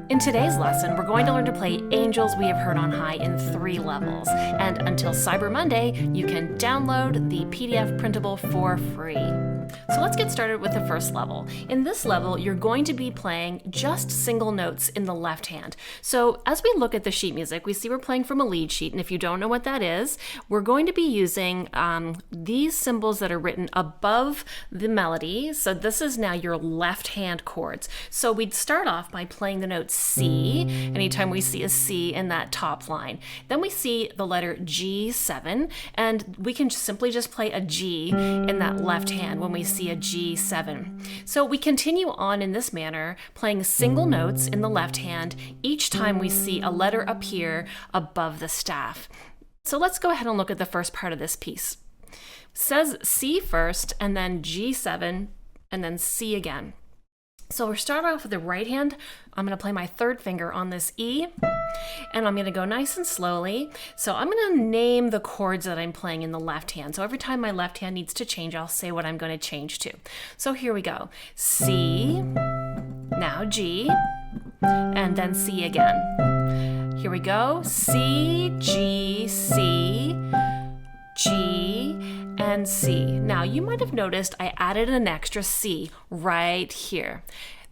In today's lesson, we're going to learn to play Angels We Have Heard on High in 3 levels. And until Cyber Monday, you can download the PDF printable for free. So let's get started with the first level. In this level, you're going to be playing just single notes in the left hand. So as we look at the sheet music, we see we're playing from a lead sheet, and if you don't know what that is, we're going to be using these symbols that are written above the melody. So this is now your left hand chords. So we'd start off by playing the note C, anytime we see a C in that top line. Then we see the letter G7, and we can simply just play a G in that left hand when we see a G7. So we continue on in this manner, playing single notes in the left hand each time we see a letter appear above the staff. So let's go ahead and look at the first part of this piece. It says C first, and then G7, and then C again. So we're starting off with the right hand. I'm going to play my third finger on this E, and I'm going to go nice and slowly. So I'm going to name the chords that I'm playing in the left hand. So every time my left hand needs to change, I'll say what I'm going to change to. So here we go. C, now G, and then C again. Here we go. C, G, C, G, and C. Now you might have noticed I added an extra C right here.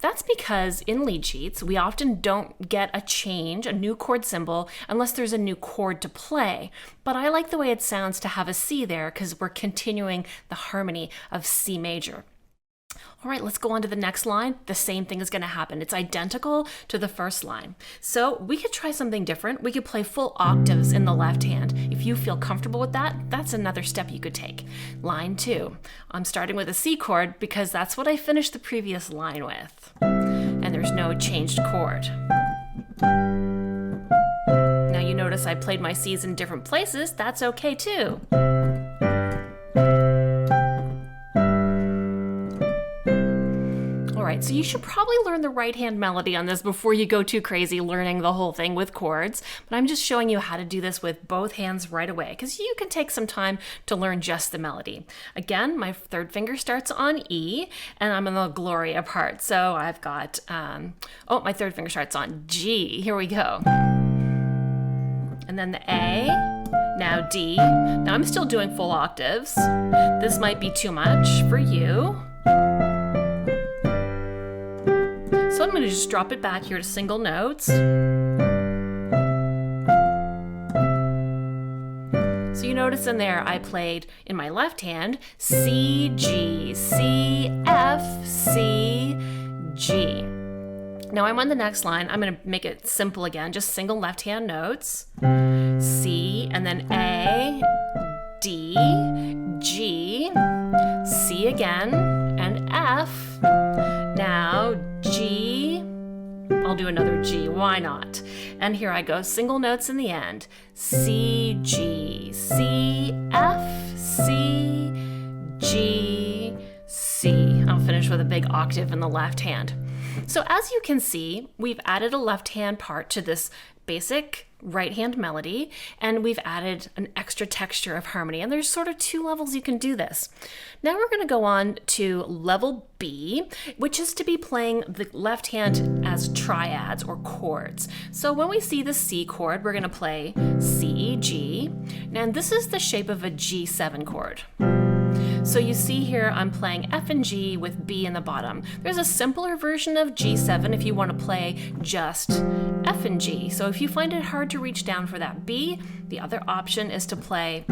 That's because in lead sheets, we often don't get a change, a new chord symbol, unless there's a new chord to play. But I like the way it sounds to have a C there because we're continuing the harmony of C major. All right, let's go on to the next line. The same thing is going to happen. It's identical to the first line. So we could try something different. We could play full octaves in the left hand. If you feel comfortable with that, that's another step you could take. Line 2. I'm starting with a C chord because that's what I finished the previous line with. And there's no changed chord. Now you notice I played my C's in different places. That's okay too. Alright, so you should probably learn the right hand melody on this before you go too crazy learning the whole thing with chords, but I'm just showing you how to do this with both hands right away, because you can take some time to learn just the melody. Again, my third finger starts on E, and I'm in the Gloria part, so I've got, my third finger starts on G. Here we go. And then the A, now D. Now I'm still doing full octaves. This might be too much for you. So I'm going to just drop it back here to single notes. So you notice in there I played in my left hand C, G, C, F, C, G. Now I'm on the next line. I'm going to make it simple again, just single left hand notes. C, and then A, D, G, C again, and F. Now G, I'll do another G, why not? And here I go, single notes in the end. C, G, C, F, C, G, C. I'll finish with a big octave in the left hand. So as you can see, we've added a left hand part to this basic right hand melody, and we've added an extra texture of harmony, and there's sort of 2 levels you can do this. Now we're going to go on to level B, which is to be playing the left hand as triads or chords. So when we see the C chord, we're going to play C, G, and this is the shape of a G7 chord. So you see here I'm playing F and G with B in the bottom. There's a simpler version of G7 if you want to play just F and G. So if you find it hard to reach down for that B, the other option is to play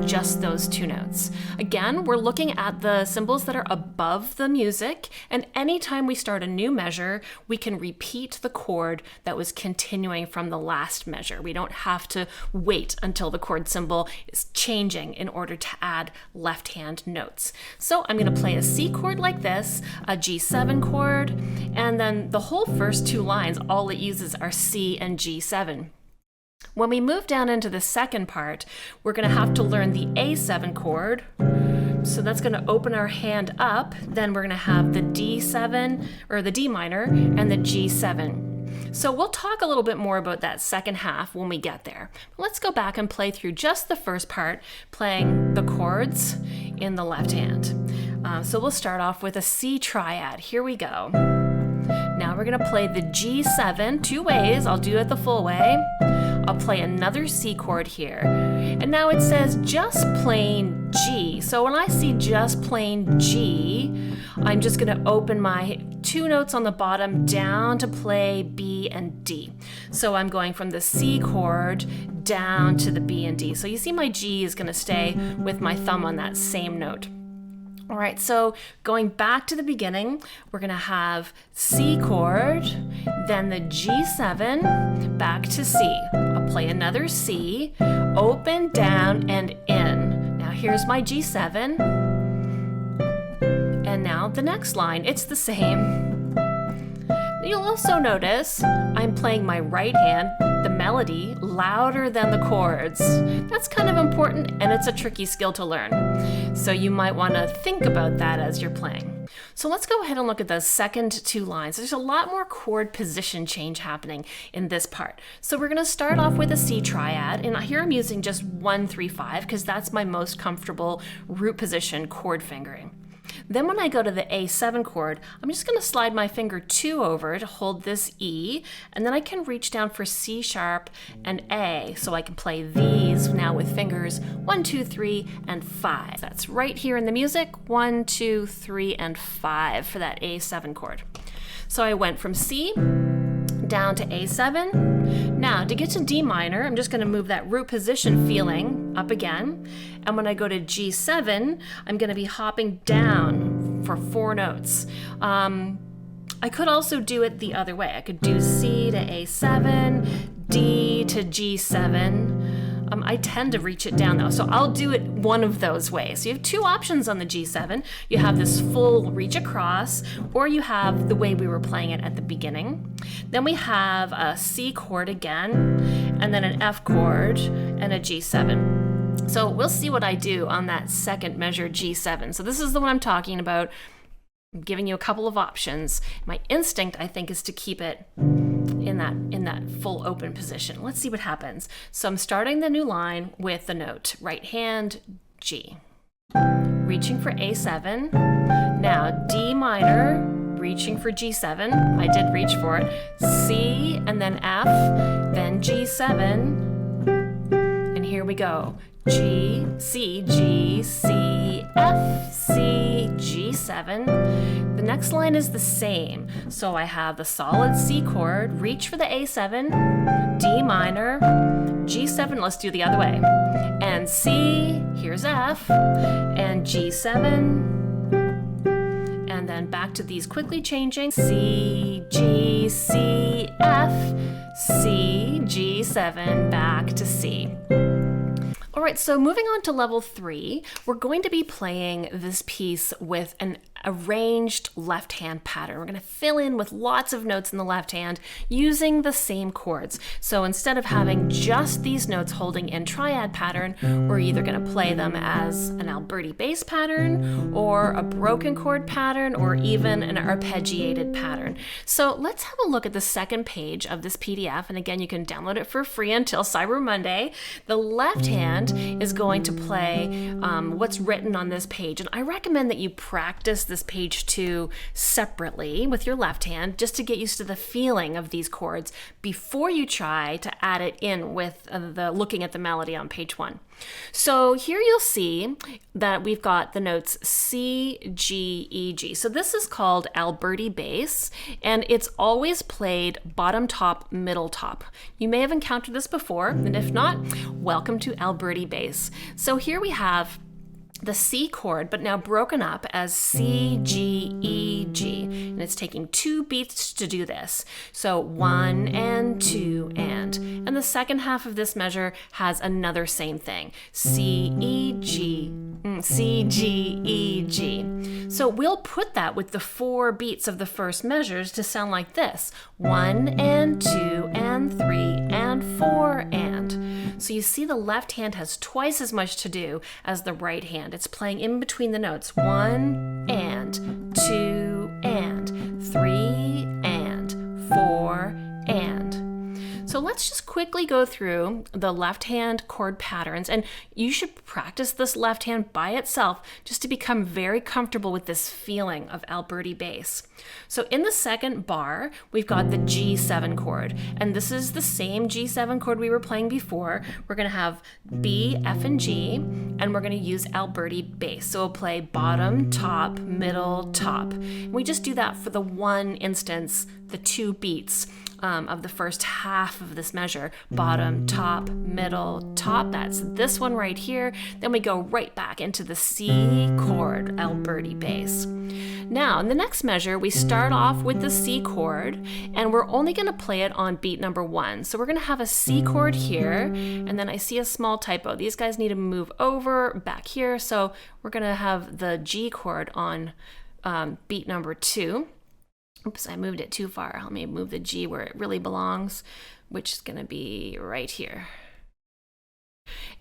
just those 2 notes. Again, we're looking at the symbols that are above the music, and anytime we start a new measure, we can repeat the chord that was continuing from the last measure. We don't have to wait until the chord symbol is changing in order to add left hand notes. So I'm going to play a C chord like this, a G7 chord, and then the whole first 2 lines, all it uses are C and G7. When we move down into the second part, we're going to have to learn the A7 chord. So that's going to open our hand up. Then we're going to have the D7, or the D minor, and the G7. So we'll talk a little bit more about that second half when we get there. Let's go back and play through just the first part, playing the chords in the left hand. So we'll start off with a C triad. Here we go. Now we're gonna play the G7 two ways. I'll do it the full way. I'll play another C chord here. And now it says just plain G. So when I see just plain G, I'm just gonna open my two notes on the bottom down to play B and D. So I'm going from the C chord down to the B and D. So you see my G is gonna stay with my thumb on that same note. All right, so going back to the beginning, we're gonna have C chord, then the G7, back to C. I'll play another C, open, down, and in. Now here's my G7. And now the next line, it's the same. You'll also notice I'm playing my right hand, the melody, louder than the chords. That's kind of important, and it's a tricky skill to learn. So you might want to think about that as you're playing. So let's go ahead and look at the second two lines. There's a lot more chord position change happening in this part. So we're going to start off with a C triad, and here I'm using just 1, 3, 5 because that's my most comfortable root position chord fingering. Then when I go to the A7 chord, I'm just going to slide my finger 2 over to hold this E, and then I can reach down for C sharp and A, so I can play these now with fingers 1, 2, 3, and 5. That's right here in the music, 1, 2, 3, and 5 for that A7 chord. So I went from C down to A7. Now to get to D minor, I'm just going to move that root position feeling up again. And when I go to G7, I'm going to be hopping down for 4 notes. I could also do it the other way. I could do C to A7, D to G7. I tend to reach it down though, so I'll do it one of those ways. So you have 2 options on the G7. You have this full reach across, or you have the way we were playing it at the beginning. Then we have a C chord again, and then an F chord, and a G7. So we'll see what I do on that second measure G7. So this is the one I'm talking about. I'm giving you a couple of options. My instinct, I think, is to keep it in that full open position. Let's see what happens. So I'm starting the new line with the note right hand G, reaching for A7. Now D minor, reaching for G7. I did reach for it. C and then F, then G7. And here we go. G, C, G, C, F, C, G7. The next line is the same. So I have the solid C chord, reach for the A7, D minor, G7, let's do the other way. And C, here's F, and G7. And then back to these quickly changing. C, G, C, F, C, G7, back to C. All right, so moving on to level 3, we're going to be playing this piece with an arranged left hand pattern. We're going to fill in with lots of notes in the left hand using the same chords. So instead of having just these notes holding in triad pattern, we're either going to play them as an Alberti bass pattern or a broken chord pattern or even an arpeggiated pattern. So let's have a look at the second page of this PDF. And again, you can download it for free until Cyber Monday. The left hand is going to play what's written on this page. And I recommend that you practice this page 2 separately with your left hand just to get used to the feeling of these chords before you try to add it in with the looking at the melody on page 1. So here you'll see that we've got the notes C, G, E, G. So this is called Alberti bass, and it's always played bottom top, middle top. You may have encountered this before, and if not, welcome to Alberti bass. So here we have the C chord, but now broken up as C, G, E, G. And it's taking 2 beats to do this. So 1 and 2 and. And the second half of this measure has another same thing. C, E, G, C, G, E, G. So we'll put that with the 4 beats of the first measures to sound like this. 1 and 2 and 3 and 4 and. So you see the left hand has twice as much to do as the right hand. It's playing in between the notes. 1 and 2 and 3 and 4 and. So So let's just quickly go through the left hand chord patterns, and you should practice this left hand by itself just to become very comfortable with this feeling of Alberti bass. So in the second bar, we've got the G7 chord, and this is the same G7 chord we were playing before. We're going to have B, F, and G, and we're going to use Alberti bass. So we'll play bottom, top, middle, top. And we just do that for the one instance, the 2 beats of the first half of this measure. Bottom, top, middle, top. That's this one right here. Then we go right back into the C chord, Alberti bass. Now, in the next measure, we start off with the C chord, and we're only going to play it on beat number 1. So we're going to have a C chord here, and then I see a small typo. These guys need to move over back here, so we're going to have the G chord on beat number 2. Oops, I moved it too far. Let me move the G where it really belongs, which is going to be right here.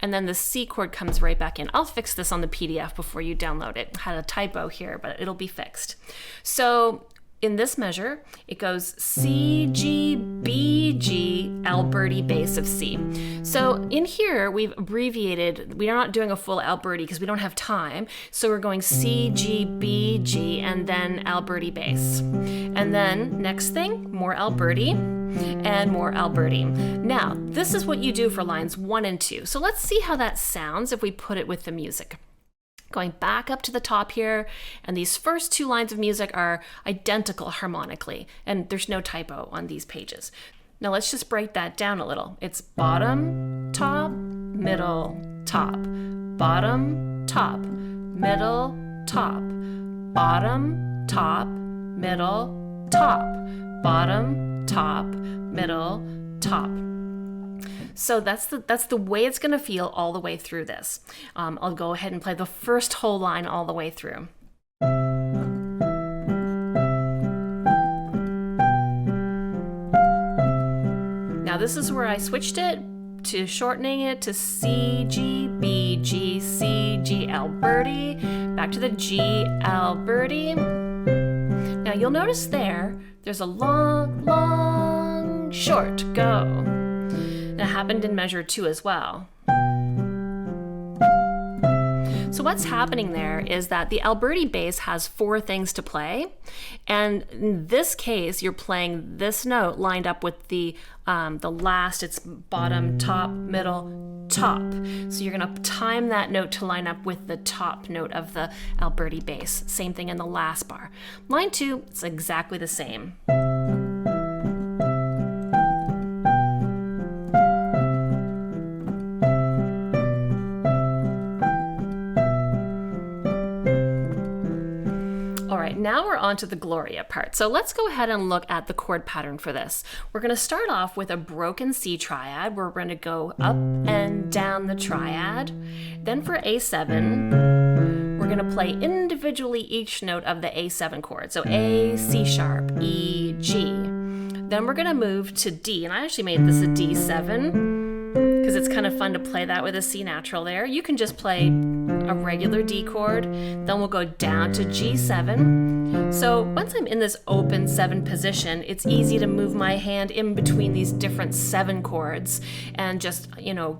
And then the C chord comes right back in. I'll fix this on the PDF before you download it. I had a typo here, but it'll be fixed. So in this measure, it goes C, G, B, G, Alberti bass of C. So in here, we've abbreviated. We are not doing a full Alberti because we don't have time. So we're going C, G, B, G, and then Alberti bass. And then next thing, more Alberti and more Alberti. Now, this is what you do for lines 1 and 2. So let's see how that sounds if we put it with the music. Going back up to the top here, and these first 2 lines of music are identical harmonically, and there's no typo on these pages. Now let's just break that down a little. It's bottom, top, middle, top, bottom, top, middle, top, bottom, top, middle, top, bottom, top, middle, top. So that's the way it's going to feel all the way through this. I'll go ahead and play the first whole line all the way through. Now this is where I switched it to shortening it to C, G, B, G, C, G, Alberti, back to the G, Alberti. Now you'll notice there's a long, long, short go. That happened in measure 2 as well. So what's happening there is that the Alberti bass has 4 things to play, and in this case, you're playing this note lined up with the last. It's bottom, top, middle, top. So you're going to time that note to line up with the top note of the Alberti bass. Same thing in the last bar. Line 2, it's exactly the same. Now we're on to the Gloria part. So let's go ahead and look at the chord pattern for this. We're going to start off with a broken C triad, where we're going to go up and down the triad. Then for A7, we're going to play individually each note of the A7 chord. So A, C sharp, E, G. Then we're going to move to D, and I actually made this a D7 because it's kind of fun to play that with a C natural there. You can just play a regular D chord, then we'll go down to G7. So once I'm in this open 7 position, it's easy to move my hand in between these different 7 chords and just,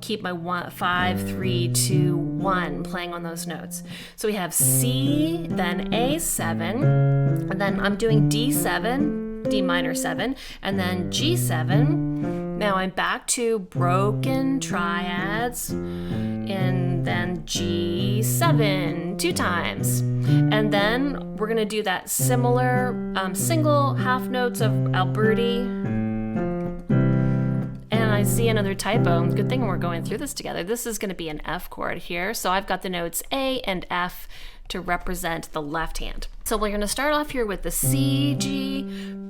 keep my 5, 3, 2, 1 playing on those notes. So we have C, then A7, and then I'm doing D7, D minor 7, and then G7. Now I'm back to broken triads, and then G7 2 times. And then we're going to do that similar single half notes of Alberti. And I see another typo. Good thing we're going through this together. This is going to be an F chord here. So I've got the notes A and F to represent the left hand. So we're going to start off here with the C, G,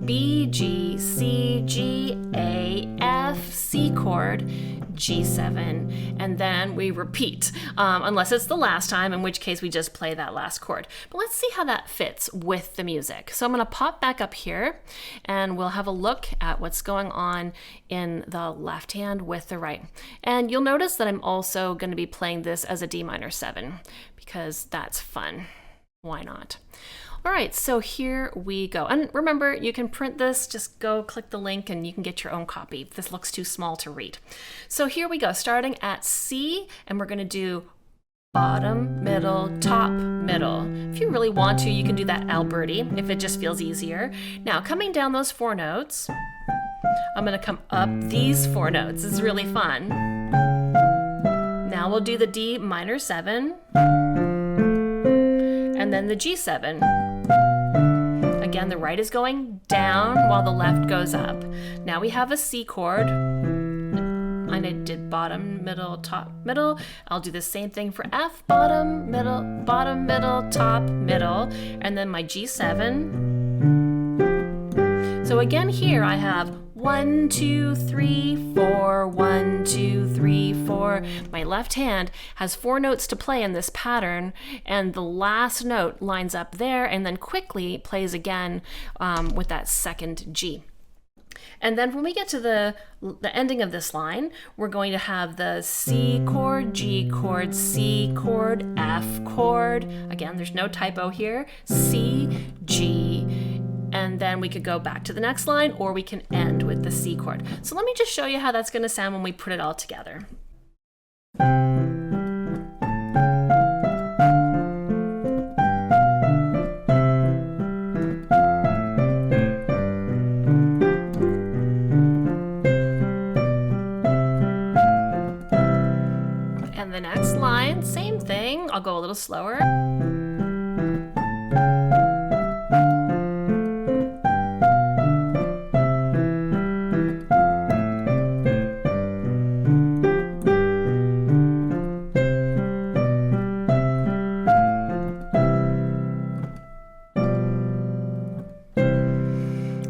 B, G, C, G, A, F, C chord, G7, and then we repeat, unless it's the last time, in which case we just play that last chord. But let's see how that fits with the music. So I'm going to pop back up here, and we'll have a look at what's going on in the left hand with the right. And you'll notice that I'm also going to be playing this as a D minor 7, because that's fun. Why not? All right, so here we go. And remember, you can print this, just go click the link and you can get your own copy if this looks too small to read. So here we go, starting at C, and we're gonna do bottom, middle, top, middle. If you really want to, you can do that Alberti if it just feels easier. Now, coming down those 4 notes, I'm gonna come up these 4 notes. It's really fun. Now we'll do the D minor 7, and then the G7. Again, the right is going down while the left goes up. Now we have a C chord. I did bottom, middle, top, middle. I'll do the same thing for F, bottom, middle, top, middle, and then my G7. So again here I have 1, 2, 3, 4, 1, 2, 3, 4. My left hand has 4 notes to play in this pattern, and the last note lines up there and then quickly plays again with that second G. And then when we get to the ending of this line, we're going to have the C chord, G chord, C chord, F chord. Again, there's no typo here. C, G, and then we could go back to the next line, or we can end with the C chord. So let me just show you how that's going to sound when we put it all together. And the next line, same thing. I'll go a little slower.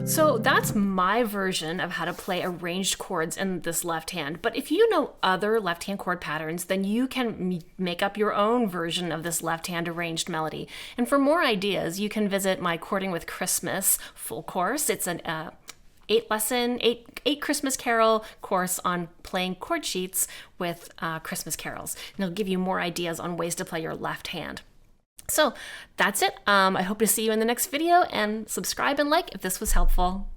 So that's my version of how to play arranged chords in this left hand. But if you know other left hand chord patterns, then you can make up your own version of this left hand arranged melody. And for more ideas, you can visit my Chording with Christmas full course. It's an 8 Christmas carol course on playing chord sheets with Christmas carols. And it'll give you more ideas on ways to play your left hand. So that's it. I hope to see you in the next video, and subscribe and like if this was helpful.